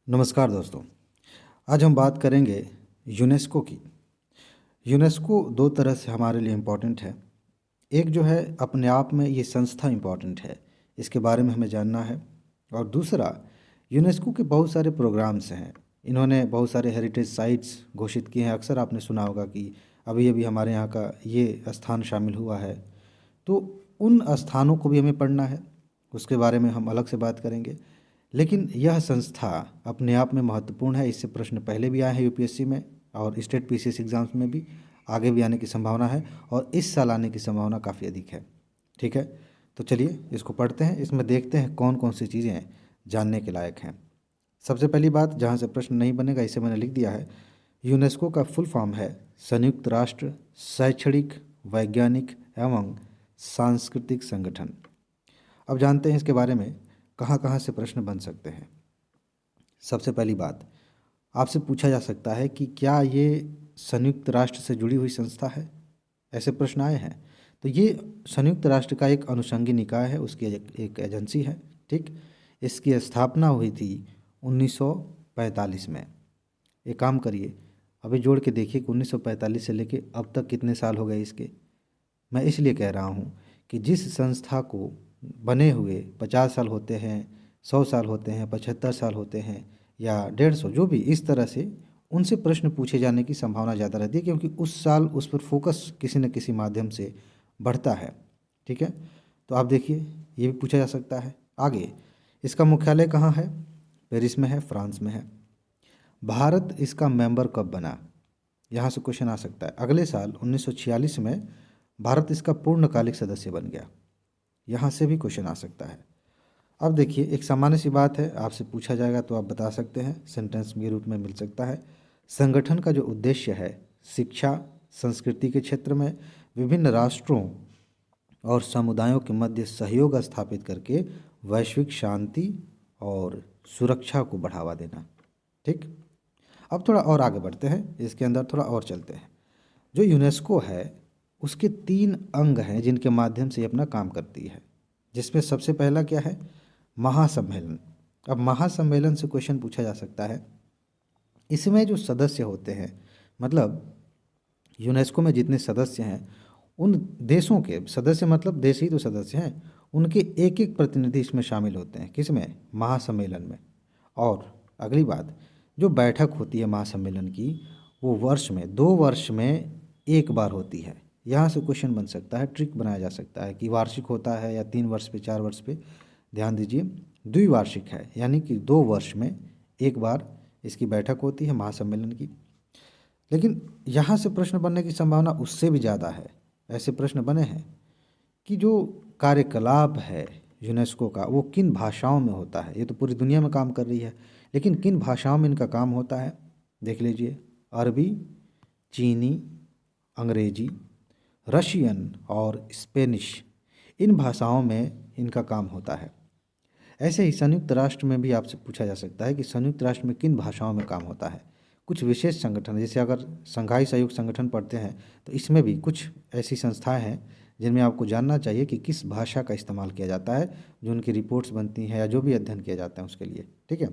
नमस्कार दोस्तों। आज हम बात करेंगे यूनेस्को की। यूनेस्को दो तरह से हमारे लिए इम्पोर्टेंट है। एक जो है अपने आप में ये संस्था इम्पोर्टेंट है, इसके बारे में हमें जानना है। और दूसरा, यूनेस्को के बहुत सारे प्रोग्राम्स हैं। इन्होंने बहुत सारे हेरिटेज साइट्स घोषित किए हैं। अक्सर आपने सुना होगा कि अभी अभी हमारे यहाँ का ये स्थान शामिल हुआ है। तो उन स्थानों को भी हमें पढ़ना है, उसके बारे में हम अलग से बात करेंगे। लेकिन यह संस्था अपने आप में महत्वपूर्ण है। इससे प्रश्न पहले भी आए हैं यूपीएससी में और स्टेट पीसीएस एग्जाम्स में भी, आगे भी आने की संभावना है और इस साल आने की संभावना काफ़ी अधिक है। ठीक है, तो चलिए इसको पढ़ते हैं। इसमें देखते हैं कौन कौन सी चीज़ें जानने के लायक हैं। सबसे पहली बात, जहाँ से प्रश्न नहीं बनेगा इसे मैंने लिख दिया है। यूनेस्को का फुल फॉर्म है संयुक्त राष्ट्र शैक्षणिक, वैज्ञानिक एवं सांस्कृतिक संगठन। अब जानते हैं इसके बारे में कहाँ कहाँ से प्रश्न बन सकते हैं। सबसे पहली बात, आपसे पूछा जा सकता है कि क्या ये संयुक्त राष्ट्र से जुड़ी हुई संस्था है। ऐसे प्रश्न आए हैं। तो ये संयुक्त राष्ट्र का एक अनुषंगी निकाय है, उसकी एक एजेंसी है। ठीक, इसकी स्थापना हुई थी 1945 में। एक काम करिए, अभी जोड़ के देखिए कि 1945 से लेके अब तक कितने साल हो गए इसके। मैं इसलिए कह रहा हूँ कि जिस संस्था को बने हुए 50 साल होते हैं, 100 साल होते हैं, 75 साल होते हैं या 150, जो भी इस तरह से, उनसे प्रश्न पूछे जाने की संभावना ज़्यादा रहती है, क्योंकि उस साल उस पर फोकस किसी न किसी माध्यम से बढ़ता है। ठीक है, तो आप देखिए ये भी पूछा जा सकता है। आगे, इसका मुख्यालय कहाँ है? पेरिस में है, फ्रांस में है। भारत इसका मेंबर कब बना? यहाँ से क्वेश्चन आ सकता है। अगले साल 1946 में भारत इसका पूर्णकालिक सदस्य बन गया। यहाँ से भी क्वेश्चन आ सकता है। अब देखिए, एक सामान्य सी बात है, आपसे पूछा जाएगा तो आप बता सकते हैं, सेंटेंस के रूप में मिल सकता है। संगठन का जो उद्देश्य है शिक्षा संस्कृति के क्षेत्र में विभिन्न राष्ट्रों और समुदायों के मध्य सहयोग स्थापित करके वैश्विक शांति और सुरक्षा को बढ़ावा देना। ठीक, अब थोड़ा और आगे बढ़ते हैं, इसके अंदर थोड़ा और चलते हैं। जो यूनेस्को है उसके 3 अंग हैं जिनके माध्यम से ये अपना काम करती है, जिसमें सबसे पहला क्या है? महासम्मेलन। अब महासम्मेलन से क्वेश्चन पूछा जा सकता है। इसमें जो सदस्य होते हैं, मतलब यूनेस्को में जितने सदस्य हैं उन देशों के सदस्य, मतलब देश ही तो सदस्य हैं, उनके एक एक प्रतिनिधि इसमें शामिल होते हैं। किसमें? महासम्मेलन में। और अगली बात, जो बैठक होती है महासम्मेलन की, वो वर्ष में 2 वर्ष में एक बार होती है। यहाँ से क्वेश्चन बन सकता है, ट्रिक बनाया जा सकता है कि वार्षिक होता है या 3 वर्ष पे, 4 वर्ष पे। ध्यान दीजिए, द्विवार्षिक है, यानी कि 2 वर्ष में एक बार इसकी बैठक होती है महासम्मेलन की। लेकिन यहाँ से प्रश्न बनने की संभावना उससे भी ज़्यादा है। ऐसे प्रश्न बने हैं कि जो कार्यकलाप है यूनेस्को का वो किन भाषाओं में होता है। ये तो पूरी दुनिया में काम कर रही है, लेकिन किन भाषाओं में इनका काम होता है? देख लीजिए, अरबी, चीनी, अंग्रेजी, रशियन और स्पेनिश, इन भाषाओं में इनका काम होता है। ऐसे ही संयुक्त राष्ट्र में भी आपसे पूछा जा सकता है कि संयुक्त राष्ट्र में किन भाषाओं में काम होता है। कुछ विशेष संगठन, जैसे अगर संघाई सहयोग संगठन पढ़ते हैं तो इसमें भी कुछ ऐसी संस्थाएं हैं जिनमें आपको जानना चाहिए कि किस भाषा का इस्तेमाल किया जाता है, जो उनकी रिपोर्ट्स बनती हैं या जो भी अध्ययन किया जाता है उसके लिए। ठीक है,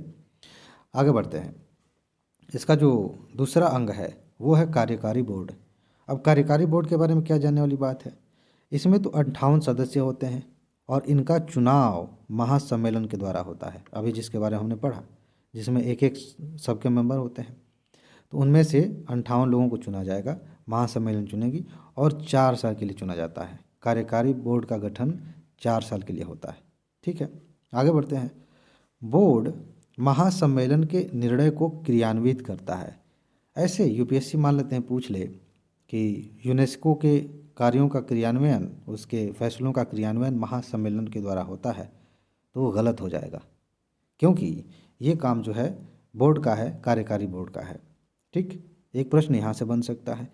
आगे बढ़ते हैं। इसका जो दूसरा अंग है वो है कार्यकारी बोर्ड। अब कार्यकारी बोर्ड के बारे में क्या जानने वाली बात है? इसमें तो 58 सदस्य होते हैं और इनका चुनाव महासम्मेलन के द्वारा होता है, अभी जिसके बारे में हमने पढ़ा, जिसमें एक एक सबके मेंबर होते हैं। तो उनमें से 58 लोगों को चुना जाएगा, महासम्मेलन चुनेगी और 4 साल के लिए चुना जाता है। कार्यकारी बोर्ड का गठन 4 साल के लिए होता है। ठीक है, आगे बढ़ते हैं। बोर्ड महासम्मेलन के निर्णय को क्रियान्वित करता है। ऐसे यूपीएससी मान लेते हैं, पूछ ले कि यूनेस्को के कार्यों का क्रियान्वयन, उसके फैसलों का क्रियान्वयन महासम्मेलन के द्वारा होता है, तो वो गलत हो जाएगा, क्योंकि ये काम जो है बोर्ड का है, कार्यकारी बोर्ड का है। ठीक, एक प्रश्न यहाँ से बन सकता है।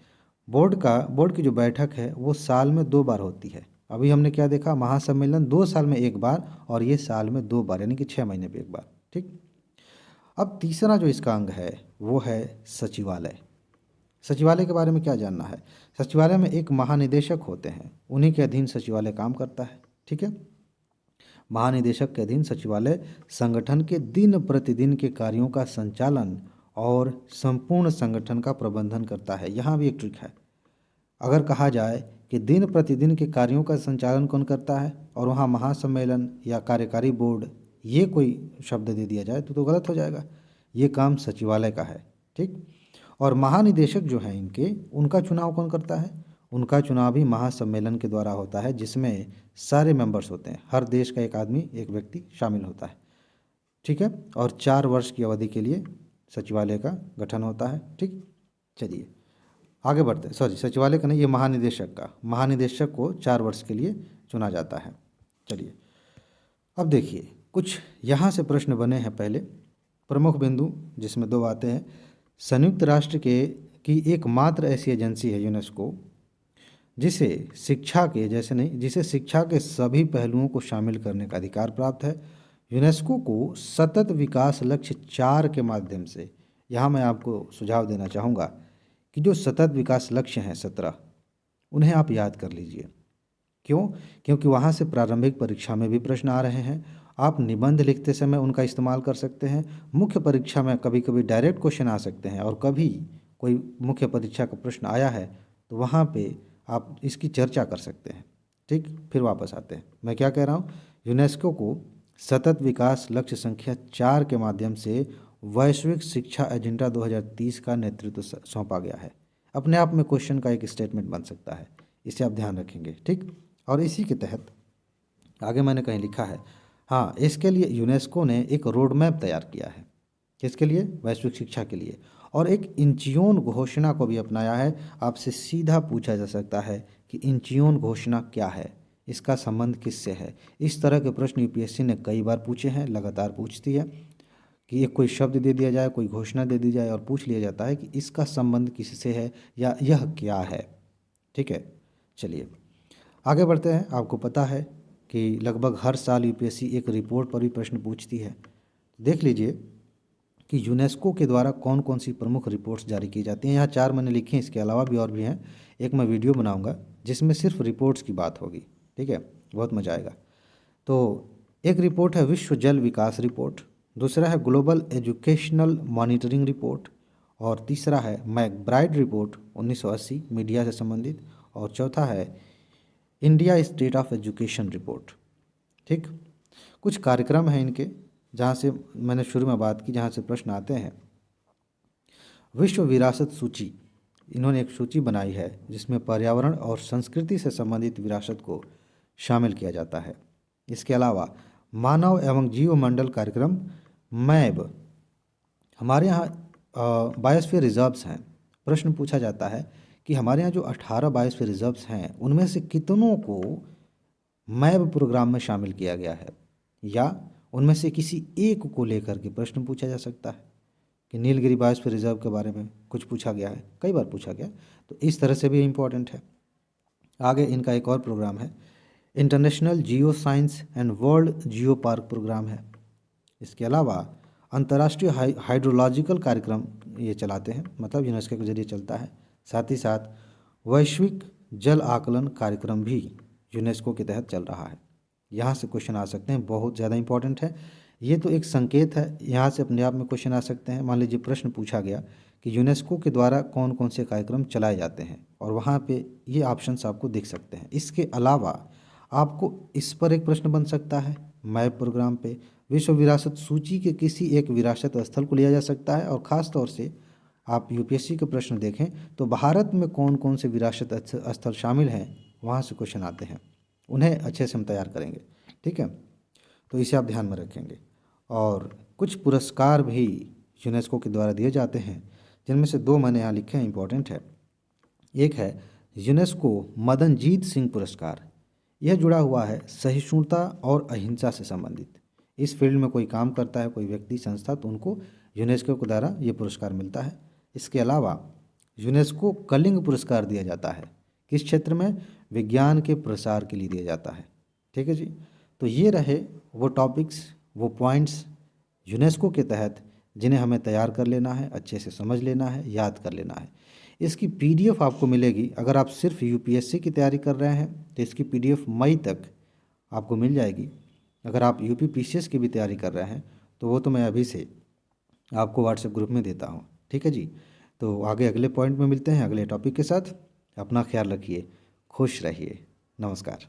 बोर्ड की जो बैठक है वो साल में 2 बार होती है। अभी हमने क्या देखा? महासम्मेलन 2 साल में एक बार और ये साल में 2 बार, यानी कि 6 महीने पे एक बार। ठीक, अब तीसरा जो इसका अंग है वो है सचिवालय। सचिवालय के बारे में क्या जानना है? सचिवालय में एक महानिदेशक होते हैं, उन्हीं के अधीन सचिवालय काम करता है। ठीक है, महानिदेशक के अधीन सचिवालय संगठन के दिन प्रतिदिन के कार्यों का संचालन और संपूर्ण संगठन का प्रबंधन करता है। यहाँ भी एक ट्रिक है। अगर कहा जाए कि दिन प्रतिदिन के कार्यों का संचालन कौन करता है और वहाँ महासम्मेलन या कार्यकारी बोर्ड ये कोई शब्द दे दिया जाए तो गलत हो जाएगा। ये काम सचिवालय का है, ठीक। और महानिदेशक जो हैं इनके, उनका चुनाव कौन करता है? उनका चुनाव भी महासम्मेलन के द्वारा होता है, जिसमें सारे मेंबर्स होते हैं, हर देश का एक आदमी, एक व्यक्ति शामिल होता है, ठीक है। और 4 वर्ष की अवधि के लिए सचिवालय का गठन होता है, ठीक। चलिए आगे बढ़ते हैं। सॉरी, सचिवालय का नहीं, ये महानिदेशक को 4 वर्ष के लिए चुना जाता है। चलिए अब देखिए, कुछ यहाँ से प्रश्न बने हैं। पहले प्रमुख बिंदु जिसमें 2 बातें हैं। संयुक्त राष्ट्र की एकमात्र ऐसी एजेंसी है यूनेस्को जिसे शिक्षा के सभी पहलुओं को शामिल करने का अधिकार प्राप्त है। यूनेस्को को सतत विकास लक्ष्य 4 के माध्यम से, यहाँ मैं आपको सुझाव देना चाहूँगा कि जो सतत विकास लक्ष्य हैं 17, उन्हें आप याद कर लीजिए। क्यों? क्योंकि वहाँ से प्रारंभिक परीक्षा में भी प्रश्न आ रहे हैं। आप निबंध लिखते समय उनका इस्तेमाल कर सकते हैं। मुख्य परीक्षा में कभी कभी डायरेक्ट क्वेश्चन आ सकते हैं, और कभी कोई मुख्य परीक्षा का प्रश्न आया है तो वहाँ पे आप इसकी चर्चा कर सकते हैं, ठीक। फिर वापस आते हैं, मैं क्या कह रहा हूँ, यूनेस्को को सतत विकास लक्ष्य संख्या 4 के माध्यम से वैश्विक शिक्षा एजेंडा 2030 का नेतृत्व सौंपा गया है। अपने आप में क्वेश्चन का एक स्टेटमेंट बन सकता है, इसे आप ध्यान रखेंगे, ठीक। और इसी के तहत आगे मैंने कहीं लिखा है, हाँ, इसके लिए यूनेस्को ने एक रोड मैप तैयार किया है। किसके लिए? वैश्विक शिक्षा के लिए। और एक इंचियोन घोषणा को भी अपनाया है। आपसे सीधा पूछा जा सकता है कि इंचियोन घोषणा क्या है, इसका संबंध किससे है। इस तरह के प्रश्न यूपीएससी ने कई बार पूछे हैं, लगातार पूछती है कि एक कोई शब्द दे दिया जाए, कोई घोषणा दे दी जाए और पूछ लिया जाता है कि इसका संबंध किससे है या यह क्या है, ठीक है। चलिए आगे बढ़ते हैं। आपको पता है कि लगभग हर साल यूपीएससी एक रिपोर्ट पर भी प्रश्न पूछती है। देख लीजिए कि यूनेस्को के द्वारा कौन कौन सी प्रमुख रिपोर्ट्स जारी की जाती हैं। यहाँ 4 मैंने लिखी हैं, इसके अलावा भी और भी हैं। एक मैं वीडियो बनाऊंगा जिसमें सिर्फ रिपोर्ट्स की बात होगी, ठीक है, बहुत मज़ा आएगा। तो एक रिपोर्ट है विश्व जल विकास रिपोर्ट, दूसरा है ग्लोबल एजुकेशनल मॉनिटरिंग रिपोर्ट, और तीसरा है मैकब्राइड रिपोर्ट 1980 मीडिया से संबंधित, और चौथा है India state of education report, ठीक। कुछ कार्यक्रम हैं इनके, जहाँ से मैंने शुरू में बात की, जहाँ से प्रश्न आते हैं। विश्व विरासत सूची, इन्होंने एक सूची बनाई है जिसमें पर्यावरण और संस्कृति से संबंधित विरासत को शामिल किया जाता है। इसके अलावा मानव एवं जीवमंडल कार्यक्रम मैब, हमारे यहाँ बायोस्फीयर रिजर्व्स हैं। प्रश्न पूछा जाता है कि हमारे यहाँ जो 18 बायोस्फीयर रिजर्व्स हैं उनमें से कितनों को मैब प्रोग्राम में शामिल किया गया है, या उनमें से किसी एक को लेकर के प्रश्न पूछा जा सकता है कि नीलगिरी बायोस्फीयर रिजर्व के बारे में कुछ पूछा गया है, कई बार पूछा गया, तो इस तरह से भी इम्पोर्टेंट है। आगे इनका एक और प्रोग्राम है, international geo science and world geo park program है। इसके अलावा अंतर्राष्ट्रीय हाइड्रोलॉजिकल कार्यक्रम ये चलाते हैं, मतलब यूनेस्को के जरिए चलता है। साथ ही साथ वैश्विक जल आकलन कार्यक्रम भी यूनेस्को के तहत चल रहा है। यहाँ से क्वेश्चन आ सकते हैं, बहुत ज़्यादा इंपॉर्टेंट है। ये तो एक संकेत है, यहाँ से अपने आप में क्वेश्चन आ सकते हैं। मान लीजिए प्रश्न पूछा गया कि यूनेस्को के द्वारा कौन कौन से कार्यक्रम चलाए जाते हैं, और वहाँ पे ये ऑप्शंस आपको दिख सकते हैं। इसके अलावा आपको इस पर एक प्रश्न बन सकता है, मैप प्रोग्राम पे विश्व विरासत सूची के किसी एक विरासत स्थल को लिया जा सकता है। और ख़ास तौर से आप यूपीएससी के प्रश्न देखें तो भारत में कौन कौन से विरासत स्थल शामिल हैं, वहाँ से क्वेश्चन आते हैं, उन्हें अच्छे से हम तैयार करेंगे, ठीक है। तो इसे आप ध्यान में रखेंगे। और कुछ पुरस्कार भी यूनेस्को के द्वारा दिए जाते हैं, जिनमें से 2 मैंने यहाँ लिखे हैं, इंपॉर्टेंट है। एक है यूनेस्को मदनजीत सिंह पुरस्कार, यह जुड़ा हुआ है सहिष्णुता और अहिंसा से संबंधित। इस फील्ड में कोई काम करता है, कोई व्यक्ति, संस्था, तो उनको यूनेस्को के द्वारा ये पुरस्कार मिलता है। इसके अलावा यूनेस्को कलिंग पुरस्कार दिया जाता है, किस क्षेत्र में? विज्ञान के प्रसार के लिए दिया जाता है, ठीक है जी। तो ये रहे वो टॉपिक्स, वो पॉइंट्स यूनेस्को के तहत जिन्हें हमें तैयार कर लेना है, अच्छे से समझ लेना है, याद कर लेना है। इसकी पीडीएफ आपको मिलेगी। अगर आप सिर्फ यूपीएससी की तैयारी कर रहे हैं तो इसकी पीडीएफ मई तक आपको मिल जाएगी। अगर आप यूपी पीसीएस की भी तैयारी कर रहे हैं तो वो तो मैं अभी से आपको व्हाट्सएप ग्रुप में देता हूँ। ठीक है जी। तो आगे अगले पॉइंट में मिलते हैं अगले टॉपिक के साथ। अपना ख्याल रखिए, खुश रहिए। नमस्कार।